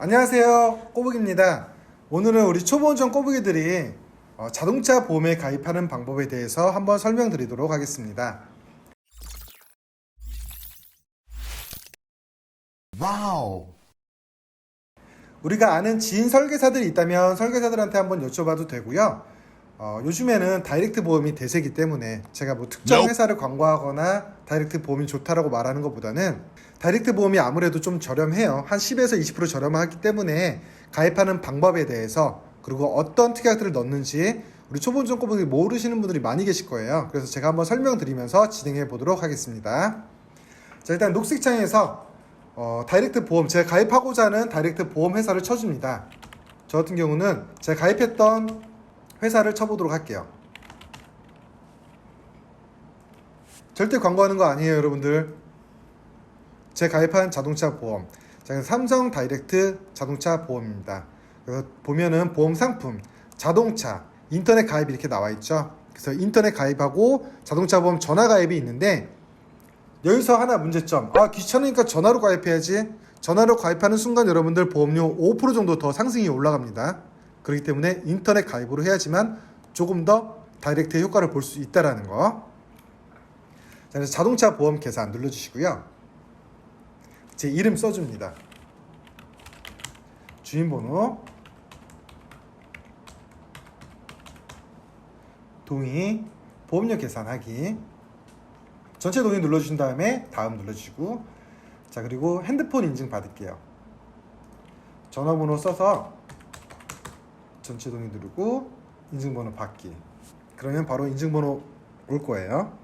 안녕하세요, 꼬북입니다. 오늘은 우리 초보운전 꼬북이들이 자동차 보험에 가입하는 방법에 대해서 한번 설명드리도록 하겠습니다. 와우. 우리가 아는 지인 설계사들이 있다면 설계사들한테 한번 여쭤봐도 되고요. 요즘에는 다이렉트 보험이 대세이기 때문에 제가 뭐 특정 회사를 광고하거나 다이렉트 보험이 좋다라고 말하는 것보다는 다이렉트 보험이 아무래도 좀 저렴해요. 한 10에서 20% 저렴하기 때문에 가입하는 방법에 대해서, 그리고 어떤 특약들을 넣는지 우리 초보운전 꼬북이 모르시는 분들이 많이 계실 거예요. 그래서 제가 한번 설명드리면서 진행해 보도록 하겠습니다. 자, 일단 녹색 창에서 다이렉트 보험, 제가 가입하고자 하는 다이렉트 보험 회사를 쳐줍니다. 저 같은 경우는 제가 가입했던 회사를 쳐보도록 할게요. 절대 광고하는 거 아니에요, 여러분들. 제가 가입한 자동차 보험, 자, 삼성 다이렉트 자동차 보험입니다. 그래서 보면은 보험 상품, 자동차, 인터넷 가입 이렇게 나와 있죠. 그래서 인터넷 가입하고 자동차 보험 전화 가입이 있는데, 여기서 하나 문제점, 귀찮으니까 전화로 가입해야지. 전화로 가입하는 순간 여러분들 보험료 5% 정도 더 상승이 올라갑니다. 그렇기 때문에 인터넷 가입으로 해야지만 조금 더 다이렉트의 효과를 볼 수 있다는 거. 자, 그래서 자동차 보험 계산 눌러주시고요. 제 이름 써줍니다. 주민번호, 동의, 보험료 계산하기, 전체 동의 눌러주신 다음에 다음 눌러주시고, 자, 그리고 핸드폰 인증 받을게요. 전화번호 써서 전체 동의 누르고 인증번호 받기. 그러면 바로 인증번호 올 거예요.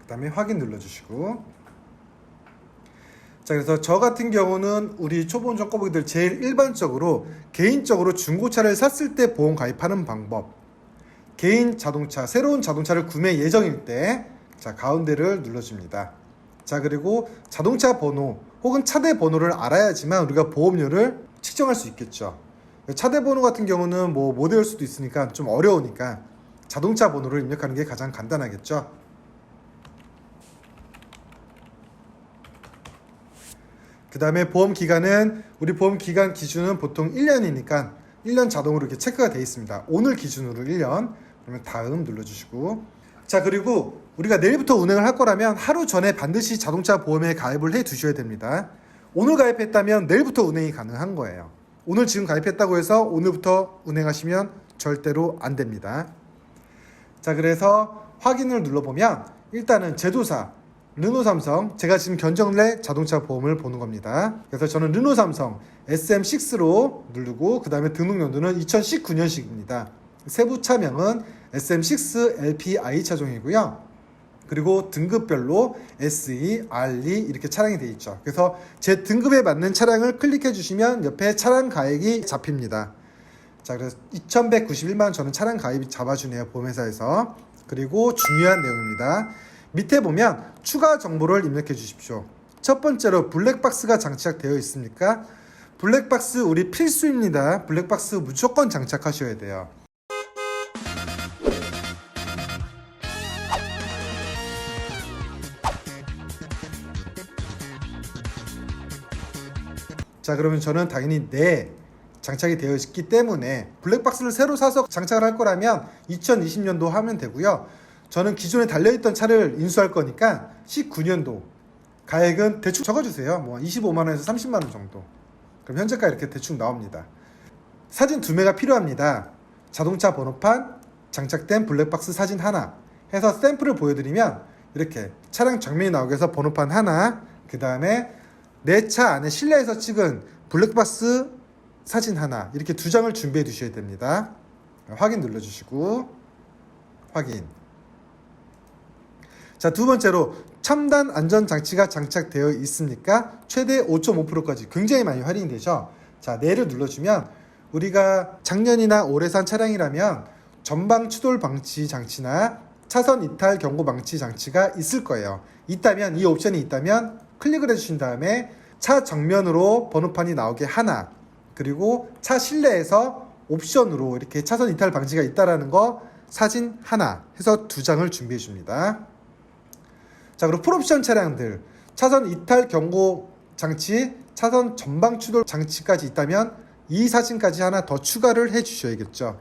그 다음에 확인 눌러주시고, 자, 그래서 저 같은 경우는 우리 초보운전 꼬북이들 제일 일반적으로 개인적으로 중고차를 샀을 때 보험 가입하는 방법, 개인 자동차, 새로운 자동차를 구매 예정일 때, 자, 가운데를 눌러줍니다. 자, 그리고 자동차 번호 혹은 차대 번호를 알아야지만 우리가 보험료를 측정할 수 있겠죠. 차대 번호 같은 경우는 뭐 못 외울 수도 있으니까 좀 어려우니까 자동차 번호를 입력하는 게 가장 간단하겠죠. 그 다음에 보험 기간은, 우리 보험 기간 기준은 보통 1년이니까 1년 자동으로 이렇게 체크가 되어 있습니다. 오늘 기준으로 1년. 그러면 다음 눌러주시고, 자, 그리고 우리가 내일부터 운행을 할 거라면 하루 전에 반드시 자동차 보험에 가입을 해 두셔야 됩니다. 오늘 가입했다면 내일부터 운행이 가능한 거예요. 오늘 지금 가입했다고 해서 오늘부터 운행하시면 절대로 안 됩니다. 자, 그래서 확인을 눌러보면 일단은 제조사 르노삼성, 제가 지금 견적내 자동차 보험을 보는 겁니다. 그래서 저는 르노삼성 SM6로 누르고, 그 다음에 등록 연도는 2019년식입니다. 세부 차명은 SM6 LPI 차종이고요. 그리고 등급별로 SE, RE 이렇게 차량이 되어 있죠. 그래서 제 등급에 맞는 차량을 클릭해 주시면 옆에 차량 가액이 잡힙니다. 자, 그래서 2191만 원 저는 차량 가입이 잡아주네요, 보험회사에서. 그리고 중요한 내용입니다. 밑에 보면 추가 정보를 입력해 주십시오. 첫 번째로 블랙박스가 장착되어 있습니까? 블랙박스 우리 필수입니다. 블랙박스 무조건 장착하셔야 돼요. 자, 그러면 저는 당연히 장착이 되어 있기 때문에 블랙박스를 새로 사서 장착을 할 거라면 2020년도 하면 되고요. 저는 기존에 달려있던 차를 인수할 거니까 19년도 가액은 대충 적어주세요. 뭐 25만원에서 30만원 정도. 그럼 현재가 이렇게 대충 나옵니다. 사진 2매가 필요합니다. 자동차 번호판, 장착된 블랙박스 사진 하나 해서 샘플을 보여드리면 이렇게 차량 정면이 나오게 해서 번호판 하나, 그 다음에 내 차 안에 실내에서 찍은 블랙박스 사진 하나, 이렇게 2장을 준비해 두셔야 됩니다. 확인 눌러주시고, 확인. 자, 두 번째로 첨단 안전장치가 장착되어 있습니까? 최대 5.5%까지 굉장히 많이 할인이 되죠. 자, 네를 눌러주면 우리가 작년이나 올해 산 차량이라면 전방 추돌 방지 장치나 차선 이탈 경고 방지 장치가 있을 거예요. 있다면, 이 옵션이 있다면 클릭을 해주신 다음에 차 정면으로 번호판이 나오게 하나, 그리고 차 실내에서 옵션으로 이렇게 차선 이탈 방지가 있다라는 거 사진 하나 해서 2장을 준비해 줍니다. 자, 그리고 풀옵션 차량들 차선 이탈 경고 장치, 차선 전방 추돌 장치까지 있다면 이 사진까지 하나 더 추가를 해 주셔야겠죠.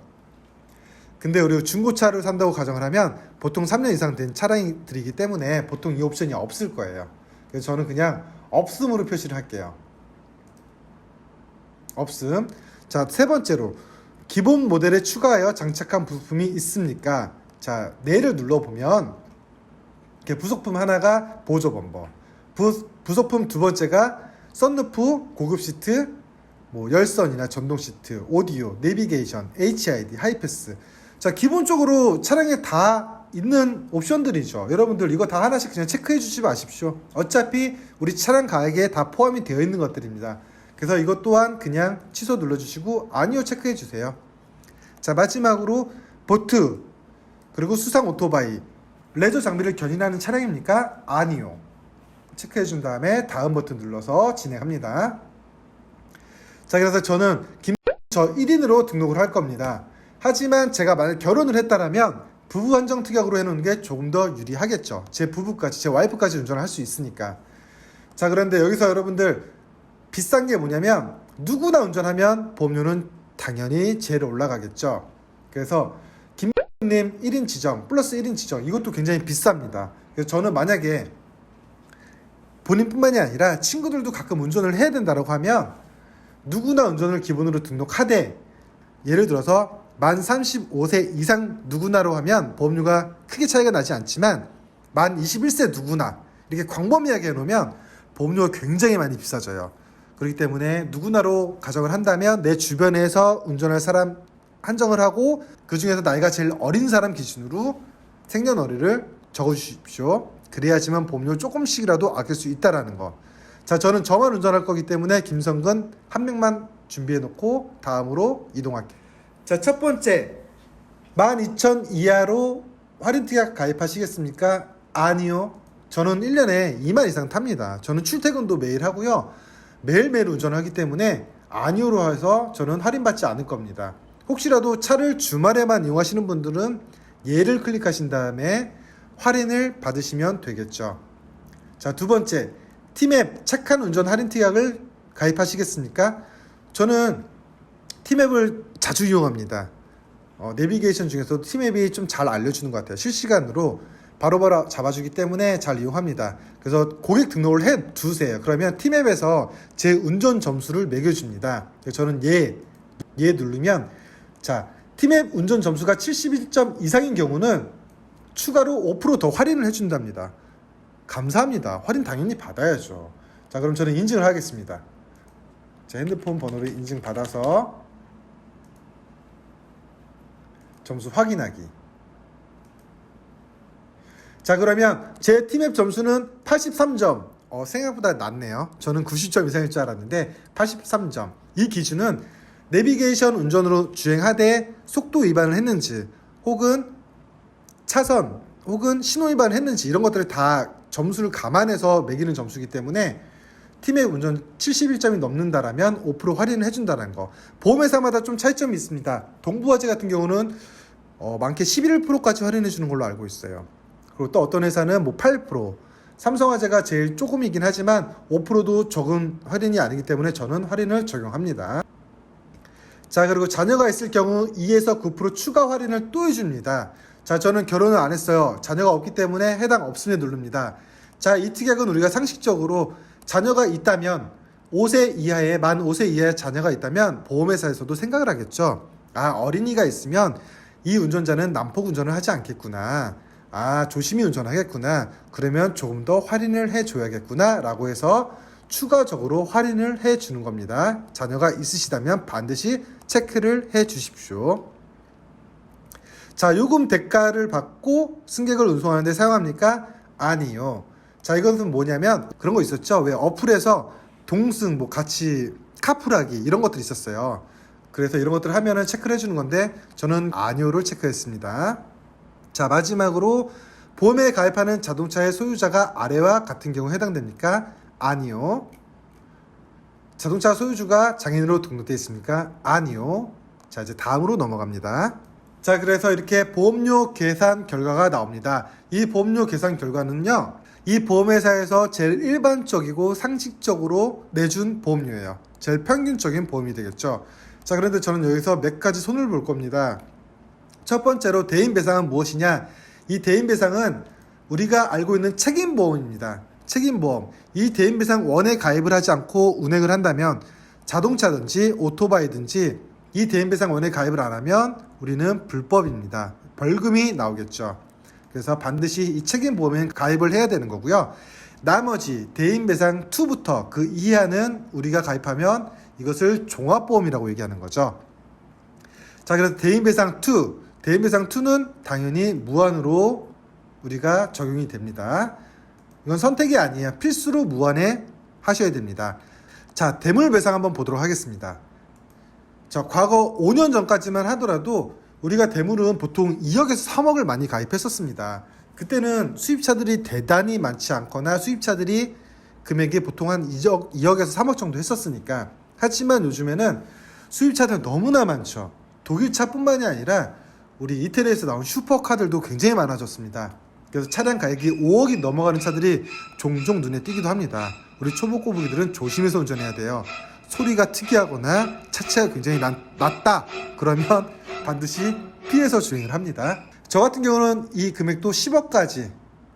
근데 우리 중고차를 산다고 가정을 하면 보통 3년 이상 된 차량들이기 때문에 보통 이 옵션이 없을 거예요. 그래서 저는 그냥 없음으로 표시를 할게요. 없음. 자, 세 번째로 기본 모델에 추가하여 장착한 부품이 있습니까? 자, 네를 눌러보면 이렇게 부속품 하나가 보조 범버, 부속품 두 번째가 썬루프, 고급 시트, 뭐 열선이나 전동 시트, 오디오, 내비게이션, HID, 하이패스. 자, 기본적으로 차량에 다 있는 옵션들이죠. 여러분들 이거 다 하나씩 그냥 체크해 주지 마십시오. 어차피 우리 차량 가격에 다 포함이 되어 있는 것들입니다. 그래서 이것 또한 그냥 취소 눌러주시고 아니요 체크해 주세요. 자, 마지막으로 보트 그리고 수상 오토바이 레저 장비를 견인하는 차량입니까? 아니요 체크해 준 다음에 다음 버튼 눌러서 진행합니다. 자, 그래서 저는 저 1인으로 등록을 할 겁니다. 하지만 제가 만약 결혼을 했다라면 부부 한정 특약으로 해놓은 게 조금 더 유리하겠죠. 제 부부까지, 제 와이프까지 운전을 할 수 있으니까. 자, 그런데 여기서 여러분들 비싼 게 뭐냐면 누구나 운전하면 보험료는 당연히 제일 올라가겠죠. 그래서 김님 1인 지정 플러스 1인 지정 이것도 굉장히 비쌉니다. 그래서 저는 만약에 본인뿐만이 아니라 친구들도 가끔 운전을 해야 된다고 하면 누구나 운전을 기본으로 등록하되 예를 들어서 만 35세 이상 누구나로 하면 보험료가 크게 차이가 나지 않지만 만 21세 누구나 이렇게 광범위하게 해놓으면 보험료가 굉장히 많이 비싸져요. 그렇기 때문에 누구나로 가정을 한다면 내 주변에서 운전할 사람 한정을 하고 그 중에서 나이가 제일 어린 사람 기준으로 생년월일을 적어주십시오. 그래야지만 보험료 조금씩이라도 아낄 수 있다라는 거. 자, 저는 저만 운전할 거기 때문에 김성근 한 명만 준비해 놓고 다음으로 이동할게요. 자, 첫 번째 12,000 이하로 할인특약 가입하시겠습니까? 아니요. 저는 1년에 2만 이상 탑니다. 저는 출퇴근도 매일 하고요. 매일매일 운전하기 때문에 아니오로 해서 저는 할인받지 않을 겁니다. 혹시라도 차를 주말에만 이용하시는 분들은 예를 클릭하신 다음에 할인을 받으시면 되겠죠. 자, 두 번째 티맵 착한 운전 할인 특약을 가입하시겠습니까? 저는 티맵을 자주 이용합니다. 내비게이션 중에서도 티맵이 좀 잘 알려주는 것 같아요. 실시간으로 바로바로 잡아주기 때문에 잘 이용합니다. 그래서 고객 등록을 해 두세요. 그러면 티맵에서 제 운전 점수를 매겨줍니다. 그래서 저는 예 누르면 자, 티맵 운전 점수가 71점 이상인 경우는 추가로 5% 더 할인을 해준답니다. 감사합니다. 할인 당연히 받아야죠. 자, 그럼 저는 인증을 하겠습니다. 제 핸드폰 번호를 인증받아서 점수 확인하기. 자, 그러면 제 티맵 점수는 83점. 생각보다 낮네요. 저는 90점 이상일 줄 알았는데 83점. 이 기준은 내비게이션 운전으로 주행하되 속도 위반을 했는지 혹은 차선 혹은 신호 위반을 했는지 이런 것들을 다 점수를 감안해서 매기는 점수이기 때문에 티맵 운전 71점이 넘는다라면 5% 할인을 해준다는 거. 보험회사마다 좀 차이점이 있습니다. 동부화재 같은 경우는 많게 11%까지 할인해 주는 걸로 알고 있어요. 그리고 또 어떤 회사는 뭐 8%, 삼성화재가 제일 조금이긴 하지만 5%도 적은 할인이 아니기 때문에 저는 할인을 적용합니다. 자, 그리고 자녀가 있을 경우 2에서 9% 추가 할인을 또 해줍니다. 자, 저는 결혼을 안 했어요. 자녀가 없기 때문에 해당 없음에 누릅니다. 자, 이 특약은 우리가 상식적으로 자녀가 있다면 5세 이하의 만 5세 이하의 자녀가 있다면 보험회사에서도 생각을 하겠죠. 아, 어린이가 있으면 이 운전자는 난폭 운전을 하지 않겠구나. 아, 조심히 운전하겠구나. 그러면 조금 더 할인을 해줘야겠구나 라고 해서 추가적으로 할인을 해주는 겁니다. 자녀가 있으시다면 반드시 체크를 해 주십시오. 자, 요금 대가를 받고 승객을 운송하는 데 사용합니까? 아니요. 자, 이것은 뭐냐면 그런 거 있었죠. 왜 어플에서 동승 뭐 같이 카풀하기 이런 것들이 있었어요. 그래서 이런 것들을 하면은 체크를 해주는 건데 저는 아니오를 체크했습니다. 자, 마지막으로 보험에 가입하는 자동차의 소유자가 아래와 같은 경우 해당됩니까? 아니요. 자동차 소유주가 장애인으로 등록되어 있습니까? 아니요. 자, 이제 다음으로 넘어갑니다. 자, 그래서 이렇게 보험료 계산 결과가 나옵니다. 이 보험료 계산 결과는요, 이 보험회사에서 제일 일반적이고 상식적으로 내준 보험료예요. 제일 평균적인 보험이 되겠죠. 자, 그런데 저는 여기서 몇 가지 손을 볼 겁니다. 첫 번째로 대인배상은 무엇이냐? 이 대인배상은 우리가 알고 있는 책임보험입니다. 책임보험. 이 대인배상 원에 가입을 하지 않고 운행을 한다면 자동차든지 오토바이든지 이 대인배상 원에 가입을 안 하면 우리는 불법입니다. 벌금이 나오겠죠. 그래서 반드시 이 책임보험에 가입을 해야 되는 거고요. 나머지 대인배상 2부터 그 이하는 우리가 가입하면 이것을 종합보험이라고 얘기하는 거죠. 자, 그래서 대인배상 2는 당연히 무한으로 우리가 적용이 됩니다. 이건 선택이 아니에요. 필수로 무한에 하셔야 됩니다. 자, 대물배상 한번 보도록 하겠습니다. 자, 과거 5년 전까지만 하더라도 우리가 대물은 보통 2억에서 3억을 많이 가입했었습니다. 그때는 수입차들이 대단히 많지 않거나 수입차들이 금액이 보통 한 2억에서 3억 정도 했었으니까. 하지만 요즘에는 수입차들 너무나 많죠. 독일차뿐만이 아니라 우리 이태리에서 나온 슈퍼카들도 굉장히 많아졌습니다. 그래서 차량 가격이 5억이 넘어가는 차들이 종종 눈에 띄기도 합니다. 우리 초보 꼬부기들은 조심해서 운전해야 돼요. 소리가 특이하거나 차체가 굉장히 낮다 그러면 반드시 피해서 주행을 합니다. 저 같은 경우는 이 금액도 10억까지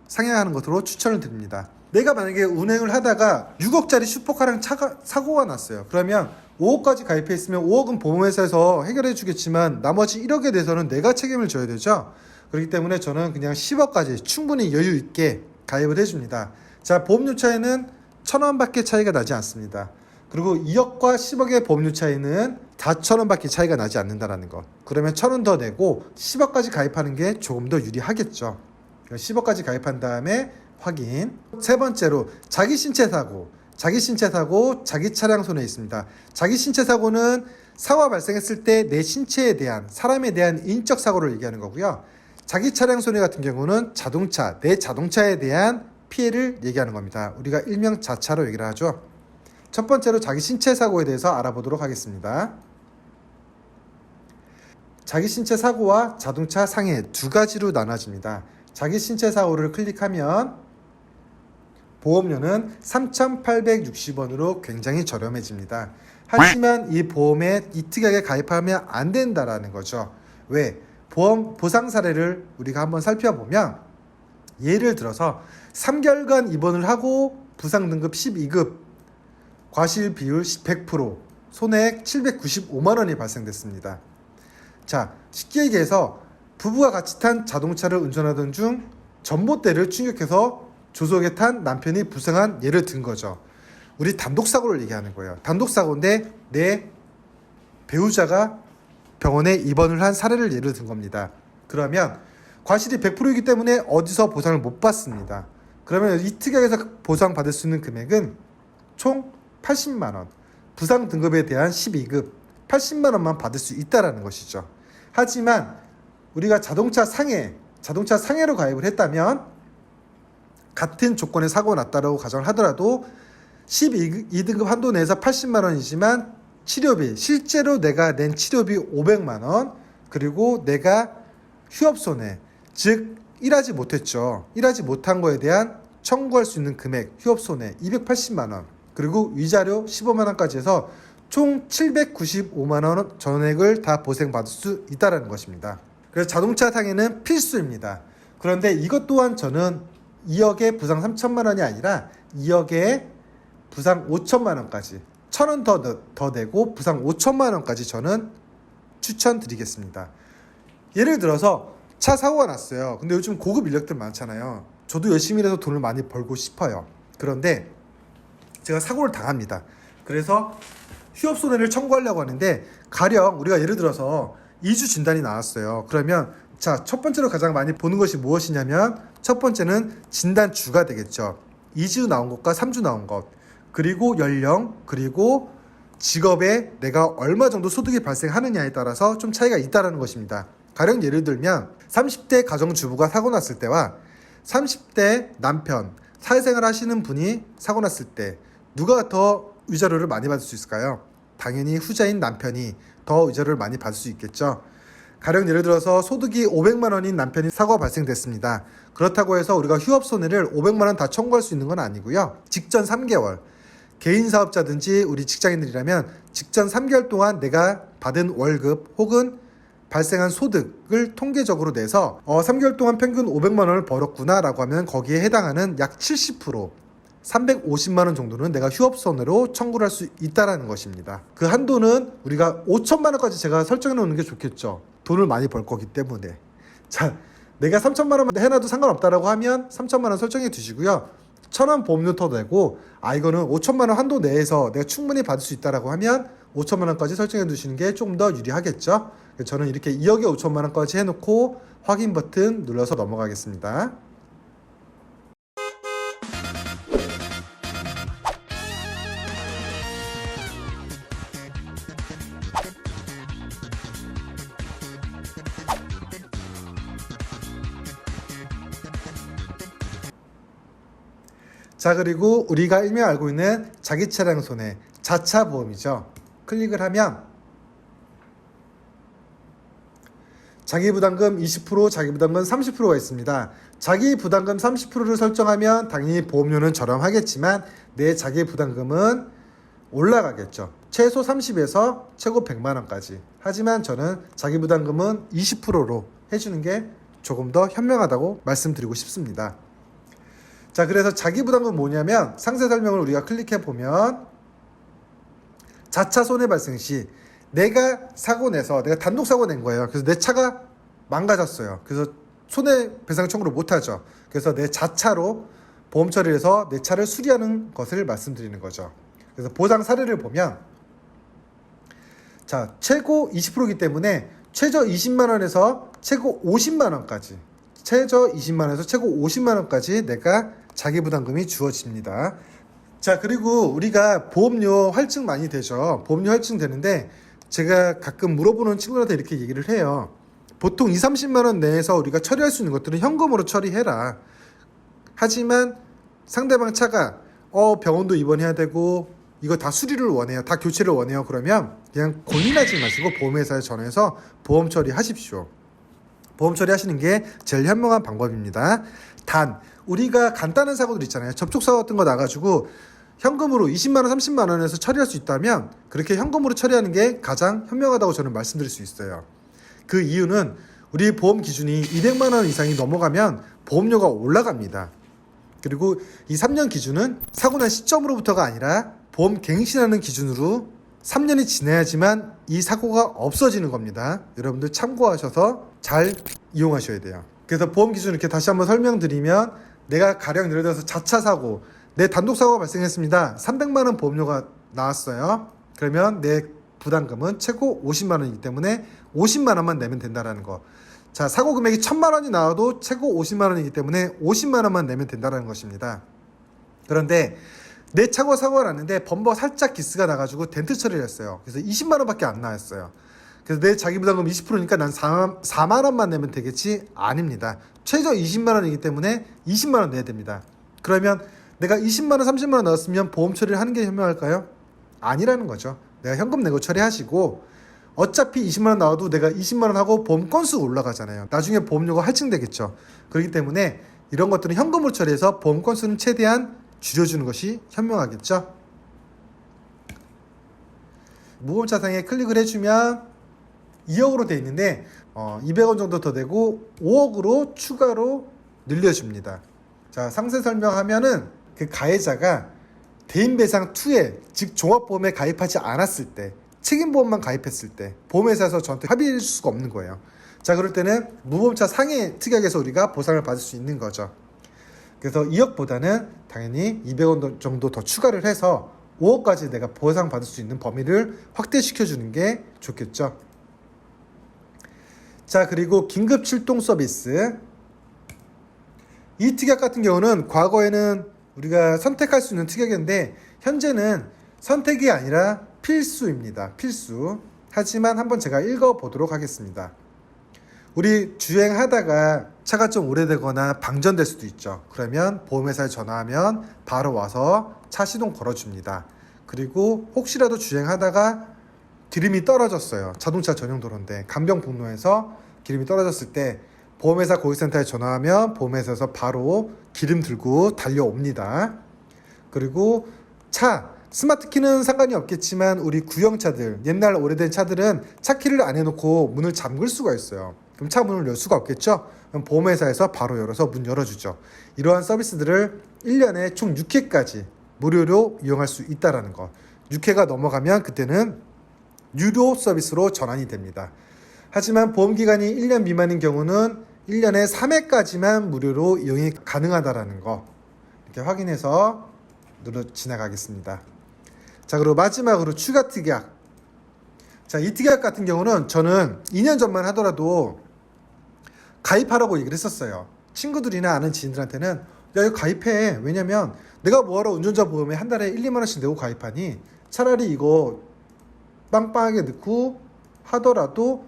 상향하는 것으로 추천을 드립니다. 내가 만약에 운행을 하다가 6억짜리 슈퍼카랑 사고가 났어요. 그러면 5억까지 가입해 있으면 5억은 보험회사에서 해결해 주겠지만 나머지 1억에 대해서는 내가 책임을 져야 되죠. 그렇기 때문에 저는 그냥 10억까지 충분히 여유 있게 가입을 해줍니다. 자, 보험료 차이는 1,000원밖에 차이가 나지 않습니다. 그리고 2억과 10억의 보험료 차이는 4,000원밖에 차이가 나지 않는다는 것. 그러면 1,000원 더 내고 10억까지 가입하는 게 조금 더 유리하겠죠. 10억까지 가입한 다음에 확인. 세 번째로 자기 신체 사고, 자기 차량 손해에 있습니다. 자기 신체 사고는 사고가 발생했을 때 내 신체에 대한, 사람에 대한 인적 사고를 얘기하는 거고요. 자기 차량 손해 같은 경우는 내 자동차에 대한 피해를 얘기하는 겁니다. 우리가 일명 자차로 얘기를 하죠. 첫 번째로 자기 신체 사고에 대해서 알아보도록 하겠습니다. 자기 신체 사고와 자동차 상해 두 가지로 나눠집니다. 자기 신체 사고를 클릭하면 보험료는 3,860원으로 굉장히 저렴해집니다. 하지만 이 보험에 이 특약에 가입하면 안 된다라는 거죠. 왜? 보험 보상 사례를 우리가 한번 살펴보면 예를 들어서 3개월간 입원을 하고 부상 등급 12급 과실 비율 100%, 손해액 795만 원이 발생됐습니다. 자, 쉽게 얘기해서 부부가 같이 탄 자동차를 운전하던 중 전봇대를 충격해서 조수석에 탄 남편이 부상한 예를 든 거죠. 우리 단독사고를 얘기하는 거예요. 단독사고인데 내 배우자가 병원에 입원을 한 사례를 예를 든 겁니다. 그러면 과실이 100%이기 때문에 어디서 보상을 못 받습니다. 그러면 이 특약에서 보상받을 수 있는 금액은 총 80만 원, 부상 등급에 대한 12급 80만 원만 받을 수 있다라는 것이죠. 하지만 우리가 자동차 상해로 가입을 했다면 같은 조건의 사고가 났다고 가정을 하더라도 12등급 한도 내에서 80만 원이지만 치료비, 실제로 내가 낸 치료비 500만 원, 그리고 내가 휴업손해, 즉 일하지 못했죠. 일하지 못한 거에 대한 청구할 수 있는 금액, 휴업손해 280만 원, 그리고 위자료 15만 원까지 해서 총 795만 원 전액을 다 보상받을 수 있다는 것입니다. 그래서 자동차 상해는 필수입니다. 그런데 이것 또한 저는 2억에 부상 3천만 원이 아니라 2억에 부상 5천만 원까지 1,000원 더 내고 부상 5천만 원까지 저는 추천드리겠습니다. 예를 들어서 차 사고가 났어요. 근데 요즘 고급 인력들 많잖아요. 저도 열심히 일해서 돈을 많이 벌고 싶어요. 그런데 제가 사고를 당합니다. 그래서 휴업손해를 청구하려고 하는데 가령 우리가 예를 들어서 2주 진단이 나왔어요. 그러면 자, 첫 번째로 가장 많이 보는 것이 무엇이냐면 첫 번째는 진단주가 되겠죠. 2주 나온 것과 3주 나온 것, 그리고 연령, 그리고 직업에 내가 얼마 정도 소득이 발생하느냐에 따라서 좀 차이가 있다는 것입니다. 가령 예를 들면 30대 가정주부가 사고 났을 때와 30대 남편, 사회생활 하시는 분이 사고 났을 때 누가 더 위자료를 많이 받을 수 있을까요? 당연히 후자인 남편이 더 위자료를 많이 받을 수 있겠죠. 가령 예를 들어서 소득이 500만 원인 남편이 사고가 발생됐습니다. 그렇다고 해서 우리가 휴업 손해를 500만 원 다 청구할 수 있는 건 아니고요. 직전 3개월, 개인 사업자든지 우리 직장인들이라면 직전 3개월 동안 내가 받은 월급 혹은 발생한 소득을 통계적으로 내서 3개월 동안 평균 500만 원을 벌었구나 라고 하면 거기에 해당하는 약 70%, 350만 원 정도는 내가 휴업손해로 청구를 할 수 있다는 것입니다. 그 한도는 우리가 5천만 원까지 제가 설정해 놓는 게 좋겠죠. 돈을 많이 벌 거기 때문에. 자, 내가 3천만 원만 해놔도 상관없다라고 하면 3천만 원 설정해 두시고요. 1,000원 보험료 더 내고 이거는 5천만 원 한도 내에서 내가 충분히 받을 수 있다라고 하면 5천만 원까지 설정해 두시는 게 조금 더 유리하겠죠. 저는 이렇게 2억에 5천만 원까지 해놓고 확인 버튼 눌러서 넘어가겠습니다. 자, 그리고 우리가 일명 알고 있는 자기 차량 손해, 자차 보험이죠. 클릭을 하면 자기 부담금 20%, 자기 부담금 30%가 있습니다. 자기 부담금 30%를 설정하면 당연히 보험료는 저렴하겠지만 내 자기 부담금은 올라가겠죠. 최소 30에서 최고 100만 원까지. 하지만 저는 자기 부담금은 20%로 해주는 게 조금 더 현명하다고 말씀드리고 싶습니다. 자, 그래서 자기 부담금은 뭐냐면 상세 설명을 우리가 클릭해 보면 자차 손해 발생 시 내가 사고 내서 내가 단독 사고 낸 거예요. 그래서 내 차가 망가졌어요. 그래서 손해배상 청구를 못하죠. 그래서 내 자차로 보험 처리를 해서 내 차를 수리하는 것을 말씀드리는 거죠. 그래서 보상 사례를 보면 자, 최고 20%이기 때문에 최저 20만 원에서 최고 50만 원까지 최저 20만 원에서 최고 50만 원까지 내가 자기 부담금이 주어집니다. 자, 그리고 우리가 보험료 할증 많이 되죠. 보험료 할증 되는데 제가 가끔 물어보는 친구들한테 이렇게 얘기를 해요. 보통 20, 30만 원 내에서 우리가 처리할 수 있는 것들은 현금으로 처리해라. 하지만 상대방 차가 병원도 입원해야 되고 이거 다 수리를 원해요. 다 교체를 원해요. 그러면 그냥 고민하지 마시고 보험회사에 전화해서 보험 처리하십시오. 보험 처리하시는 게 제일 현명한 방법입니다. 단 우리가 간단한 사고들 있잖아요. 접촉사고 같은 거 나가지고 현금으로 20만 원, 30만 원에서 처리할 수 있다면 그렇게 현금으로 처리하는 게 가장 현명하다고 저는 말씀드릴 수 있어요. 그 이유는 우리 보험 기준이 200만 원 이상이 넘어가면 보험료가 올라갑니다. 그리고 이 3년 기준은 사고 난 시점으로부터가 아니라 보험 갱신하는 기준으로 3년이 지나야지만 이 사고가 없어지는 겁니다. 여러분들 참고하셔서 잘 이용하셔야 돼요. 그래서 보험 기준 이렇게 다시 한번 설명드리면 내가 가령 예를 들어서 자차 사고, 내 단독 사고가 발생했습니다. 300만 원 보험료가 나왔어요. 그러면 내 부담금은 최고 50만 원이기 때문에 50만 원만 내면 된다는 거. 자, 사고 금액이 1,000만 원이 나와도 최고 50만 원이기 때문에 50만 원만 내면 된다는 것입니다. 그런데 내 차고 사고가 났는데 범퍼 살짝 기스가 나가지고 덴트 처리를 했어요. 그래서 20만 원밖에 안 나왔어요. 그래서 내 자기 부담금 20%니까 난 4만 원만 내면 되겠지? 아닙니다. 최저 20만 원이기 때문에 20만 원 내야 됩니다. 그러면 내가 20만 원, 30만 원 넣었으면 보험 처리를 하는 게 현명할까요? 아니라는 거죠. 내가 현금 내고 처리하시고 어차피 20만 원 나와도 내가 20만 원 하고 보험 건수가 올라가잖아요. 나중에 보험료가 할증되겠죠. 그렇기 때문에 이런 것들은 현금으로 처리해서 보험 건수는 최대한 줄여주는 것이 현명하겠죠. 무보험차상에 클릭을 해주면 2억으로 되어 있는데 200원 정도 더 내고 5억으로 추가로 늘려줍니다. 자, 상세 설명하면은 그 가해자가 대인배상2에 즉 종합보험에 가입하지 않았을 때, 책임보험만 가입했을 때 보험회사에서 저한테 합의해 줄 수가 없는 거예요. 자, 그럴 때는 무보험차 상해 특약에서 우리가 보상을 받을 수 있는 거죠. 그래서 2억보다는 당연히 200원 정도 더 추가를 해서 5억까지 내가 보상받을 수 있는 범위를 확대시켜 주는 게 좋겠죠. 자, 그리고 긴급 출동 서비스. 이 특약 같은 경우는 과거에는 우리가 선택할 수 있는 특약인데 현재는 선택이 아니라 필수입니다. 필수. 하지만 한번 제가 읽어보도록 하겠습니다. 우리 주행하다가 차가 좀 오래되거나 방전될 수도 있죠. 그러면 보험회사에 전화하면 바로 와서 차 시동 걸어줍니다. 그리고 혹시라도 주행하다가 기름이 떨어졌어요. 자동차 전용 도로인데 간병북로에서 기름이 떨어졌을 때 보험회사 고객센터에 전화하면 보험회사에서 바로 기름 들고 달려옵니다. 그리고 차 스마트키는 상관이 없겠지만 우리 구형차들, 옛날 오래된 차들은 차키를 안 해놓고 문을 잠글 수가 있어요. 그럼 차 문을 열 수가 없겠죠? 그럼 보험회사에서 바로 열어서 문 열어주죠. 이러한 서비스들을 1년에 총 6회까지 무료로 이용할 수 있다는 거. 6회가 넘어가면 그때는 유료 서비스로 전환이 됩니다. 하지만 보험기간이 1년 미만인 경우는 1년에 3회까지만 무료로 이용이 가능하다는 거 이렇게 확인해서 지나가겠습니다. 자, 그리고 마지막으로 추가 특약. 자, 이 특약 같은 경우는 저는 2년 전만 하더라도 가입하라고 얘기를 했었어요. 친구들이나 아는 지인들한테는 야, 이거 가입해. 왜냐면 내가 뭐하러 운전자 보험에 한 달에 1, 2만 원씩 내고 가입하니 차라리 이거 빵빵하게 넣고 하더라도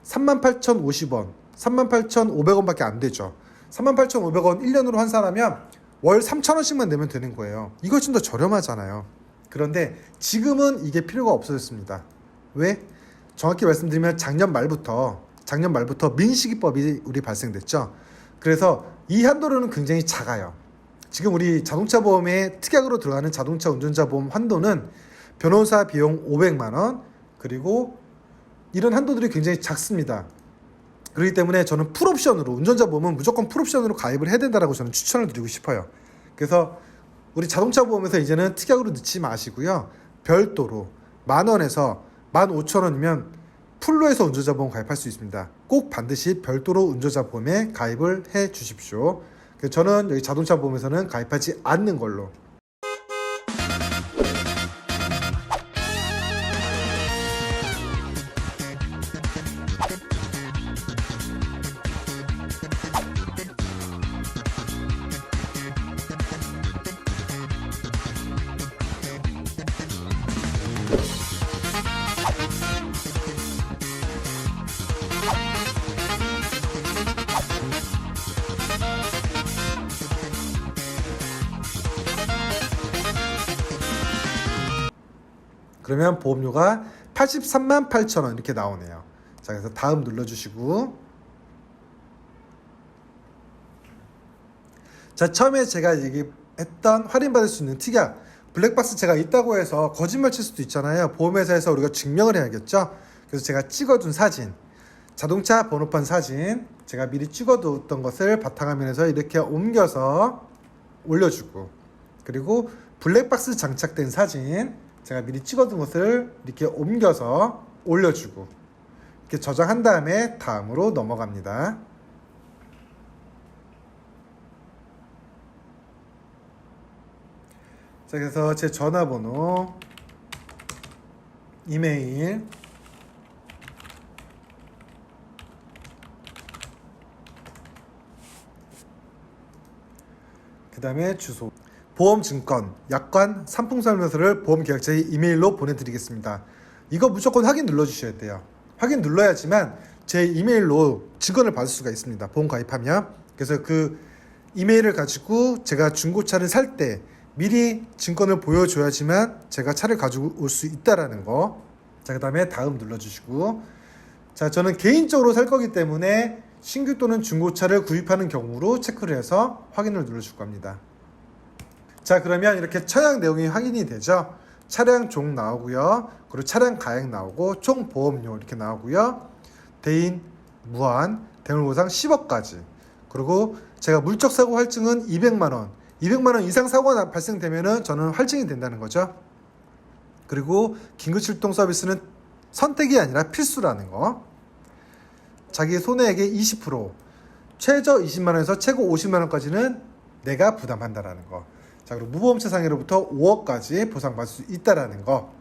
38,050원, 38,500원 밖에 안 되죠. 38,500원 1년으로 환산하면 월 3,000원씩만 내면 되는 거예요. 이거 훨씬 더 저렴하잖아요. 그런데 지금은 이게 필요가 없어졌습니다. 왜? 정확히 말씀드리면 작년 말부터 민식이법이 우리 발생됐죠. 그래서 이 한도는 굉장히 작아요. 지금 우리 자동차 보험에 특약으로 들어가는 자동차 운전자 보험 한도는 변호사 비용 500만 원, 그리고 이런 한도들이 굉장히 작습니다. 그렇기 때문에 저는 풀옵션으로, 운전자 보험은 무조건 풀옵션으로 가입을 해야 된다고 저는 추천을 드리고 싶어요. 그래서 우리 자동차 보험에서 이제는 특약으로 넣지 마시고요. 별도로 10,000원에서 15,000원이면 풀로 해서 운전자 보험 가입할 수 있습니다. 꼭 반드시 별도로 운전자 보험에 가입을 해 주십시오. 그래서 저는 여기 자동차 보험에서는 가입하지 않는 걸로. 그러면 보험료가 83만 8천원 이렇게 나오네요. 자, 그래서 다음 눌러주시고, 자, 처음에 제가 얘기했던 할인받을 수 있는 특약 블랙박스 제가 있다고 해서 거짓말 칠 수도 있잖아요. 보험회사에서 우리가 증명을 해야겠죠. 그래서 제가 찍어둔 사진, 자동차 번호판 사진, 제가 미리 찍어뒀던 것을 바탕화면에서 이렇게 옮겨서 올려주고, 그리고 블랙박스 장착된 사진, 제가 미리 찍어둔 것을 이렇게 옮겨서 올려주고, 이렇게 저장한 다음에 다음으로 넘어갑니다. 자, 그래서 제 전화번호, 이메일, 그 다음에 주소, 보험증권, 약관, 상품설명서를 보험계약자의 이메일로 보내드리겠습니다. 이거 무조건 확인 눌러주셔야 돼요. 확인 눌러야지만 제 이메일로 증권을 받을 수가 있습니다. 보험 가입하면. 그래서 그 이메일을 가지고 제가 중고차를 살 때 미리 증권을 보여줘야지만 제가 차를 가지고 올 수 있다라는 거. 자, 그 다음에 다음 눌러주시고, 자, 저는 개인적으로 살 거기 때문에 신규 또는 중고차를 구입하는 경우로 체크를 해서 확인을 눌러줄 겁니다. 자, 그러면 이렇게 차량 내용이 확인이 되죠. 차량 종 나오고요. 그리고 차량 가액 나오고 총 보험료 이렇게 나오고요. 대인 무한, 대물보상 10억까지. 그리고 제가 물적 사고 할증은 200만 원. 200만 원 이상 사고가 발생되면은 저는 할증이 된다는 거죠. 그리고 긴급 출동 서비스는 선택이 아니라 필수라는 거. 자기 손해액의 20%, 최저 20만 원에서 최고 50만 원까지는 내가 부담한다라는 거. 자, 그리고 무보험차 상해로부터 5억까지 보상받을 수 있다라는 거.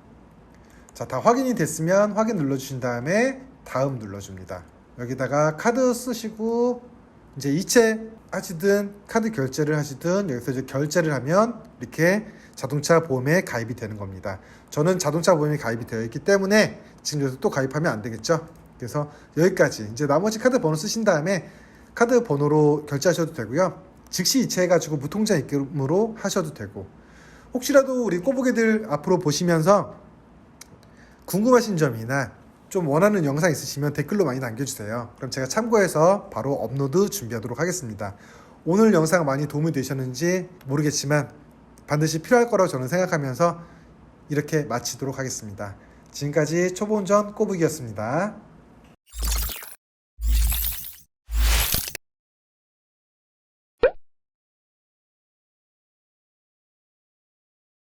자, 다 확인이 됐으면 확인 눌러주신 다음에 다음 눌러줍니다. 여기다가 카드 쓰시고 이제 이체 하시든 카드 결제를 하시든 여기서 이제 결제를 하면 이렇게 자동차 보험에 가입이 되는 겁니다. 저는 자동차 보험에 가입이 되어 있기 때문에 지금 여기서 또 가입하면 안 되겠죠. 그래서 여기까지. 이제 나머지 카드 번호 쓰신 다음에 카드 번호로 결제하셔도 되고요. 즉시 이체해가지고 무통장 입금으로 하셔도 되고, 혹시라도 우리 꼬부기들 앞으로 보시면서 궁금하신 점이나 좀 원하는 영상 있으시면 댓글로 많이 남겨주세요. 그럼 제가 참고해서 바로 업로드 준비하도록 하겠습니다. 오늘 영상 많이 도움이 되셨는지 모르겠지만 반드시 필요할 거라고 저는 생각하면서 이렇게 마치도록 하겠습니다. 지금까지 초보운전 꼬북이었습니다.